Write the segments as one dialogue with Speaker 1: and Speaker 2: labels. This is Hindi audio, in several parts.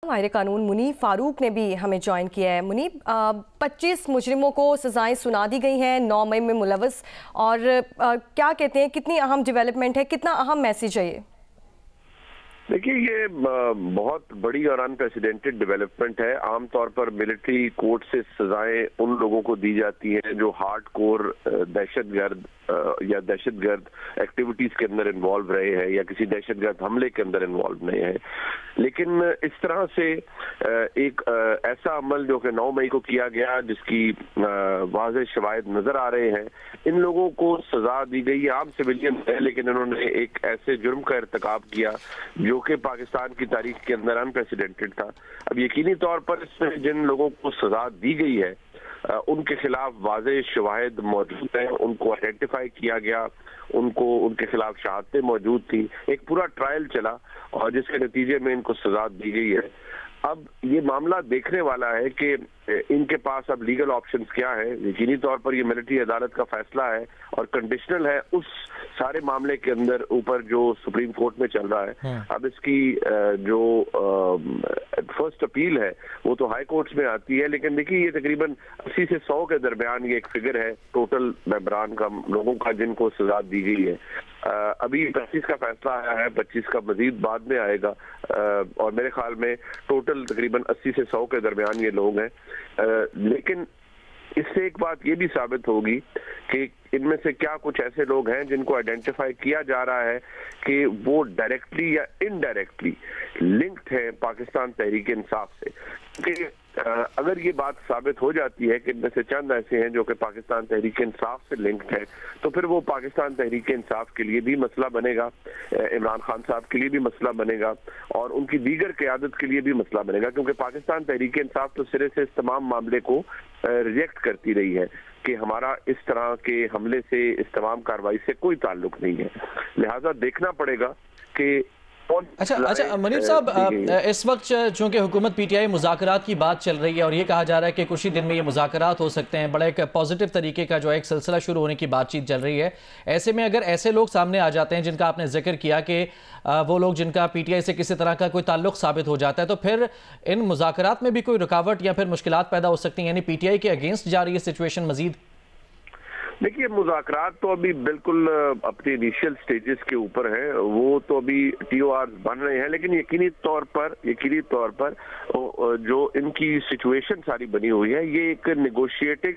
Speaker 1: माहिर कानून मुनीब फारूक ने भी हमें ज्वाइन किया है। मुनीब, 25 मुजरिमों को सजाएं सुना दी गई हैं 9 मई में मुलव्वस, और क्या कहते हैं, कितनी अहम डेवलपमेंट है, कितना अहम मैसेज है ये?
Speaker 2: देखिए, ये बहुत बड़ी और अनप्रेसिडेंटेड डेवलपमेंट है। आमतौर पर मिलिट्री कोर्ट से सजाएं उन लोगों को दी जाती हैं जो हार्ड कोर दहशतगर्द या दहशतगर्द एक्टिविटीज के अंदर इन्वॉल्व रहे हैं या किसी दहशतगर्द हमले के अंदर इन्वॉल्व नहीं है। लेकिन इस तरह से एक ऐसा अमल जो कि 9 मई को किया गया, जिसकी वाज़ेह शवाहिद नजर आ रहे हैं, इन लोगों को सजा दी गई। आम सिविलियन है, लेकिन इन्होंने एक ऐसे जुर्म का इर्तिकाब किया जो कि पाकिस्तान की तारीख के अंदर अनप्रेसिडेंटेड था। अब यकीनी तौर पर इसमें जिन लोगों को सजा दी गई है उनके खिलाफ वाज़ेह शवाहिद मौजूद हैं, उनको आइडेंटिफाई किया गया, उनके खिलाफ शहादतें मौजूद थी। एक पूरा ट्रायल चला और जिसके नतीजे में इनको सजा दी गई है। अब ये मामला देखने वाला है कि इनके पास अब लीगल ऑप्शंस क्या है। यकीनी तौर पर ये मिलिट्री अदालत का फैसला है और कंडीशनल है उस सारे मामले के अंदर ऊपर जो सुप्रीम कोर्ट में चल रहा है। अब इसकी जो फर्स्ट अपील है वो तो हाई कोर्ट्स में आती है, लेकिन देखिए ये तकरीबन 80 से 100 के दरमियान ये एक फिगर है टोटल मेंबरान का, लोगों का जिनको सजा दी गई है। अभी 25 का फैसला आया है, 25 का मजीद बाद में आएगा और मेरे ख्याल में टोटल तकरीबन 80 से 100 के दरमियान ये लोग हैं। लेकिन इससे एक बात ये भी साबित होगी कि इनमें से क्या कुछ ऐसे लोग हैं जिनको आइडेंटिफाई किया जा रहा है कि वो डायरेक्टली या इनडायरेक्टली लिंक्ड है पाकिस्तान तहरीक इंसाफ से। क्योंकि अगर ये बात साबित हो जाती है कि इनमें से चंद ऐसे हैं जो कि पाकिस्तान तहरीक इंसाफ से लिंक्ड है, तो फिर वो पाकिस्तान तहरीक इंसाफ के लिए भी मसला बनेगा, इमरान खान साहब के लिए भी मसला बनेगा और उनकी दीगर क़यादत के लिए भी मसला बनेगा। क्योंकि पाकिस्तान तहरीक इंसाफ तो सिरे से इस तमाम मामले को रिजेक्ट करती रही है कि हमारा इस तरह के हमले से, इस तमाम कार्रवाई से कोई ताल्लुक नहीं है। लिहाजा देखना पड़ेगा कि
Speaker 3: अच्छा मुनीब साहब, इस वक्त चूंकि हुकूमत पीटीआई मुज़ाकरात की बात चल रही है और ये कहा जा रहा है कि कुछ ही दिन में ये मुज़ाकरात हो सकते हैं, बड़ा एक पॉजिटिव तरीके का जो एक सिलसिला शुरू होने की बातचीत चल रही है। ऐसे में अगर ऐसे लोग सामने आ जाते हैं जिनका आपने जिक्र किया कि वो लोग जिनका पीटीआई से किसी तरह का कोई ताल्लुक साबित हो जाता है, तो फिर इन मुज़ाकरात में भी कोई रुकावट या फिर मुश्किलात पैदा हो सकती हैं, यानी पीटीआई के अगेंस्ट जा रही है सिचुएशन मजीद?
Speaker 2: देखिए, मुज़ाकरात तो अभी बिल्कुल अपने इनिशियल स्टेजेस के ऊपर है, वो तो अभी टीओआर बन रहे हैं, लेकिन यकीनी तौर पर जो इनकी सिचुएशन सारी बनी हुई है, ये एक निगोशिएटिंग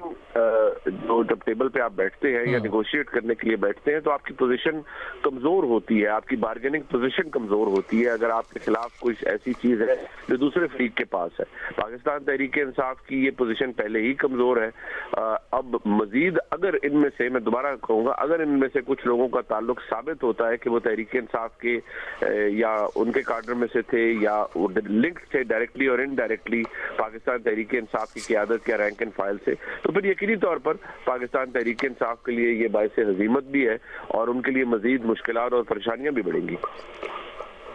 Speaker 2: जो जब टेबल पे आप बैठते हैं या निगोशिएट करने के लिए बैठते हैं तो आपकी पोजीशन कमजोर होती है, आपकी बार्गेनिंग पोजीशन कमजोर होती है अगर आपके खिलाफ कुछ ऐसी चीज है जो दूसरे फरीक के पास है। पाकिस्तान तहरीक इंसाफ की ये पोजीशन पहले ही कमजोर है। अब मजीद अगर इनमें से, मैं दोबारा कहूंगा, अगर इनमें से कुछ लोगों का ताल्लुक साबित होता है कि वो तहरीक इंसाफ के या उनके कार्डर में से थे या लिंक थे डायरेक्टली और इनडायरेक्टली पाकिस्तान तहरीक इंसाफ की क़यादत या रैंक एंड फाइल से, तो फिर यकीनी तौर पर पाकिस्तान तहरीक इंसाफ के लिए ये बाइस हज़ीमत भी है और उनके लिए मजीद मुश्किलात और परेशानियां भी बढ़ेंगी।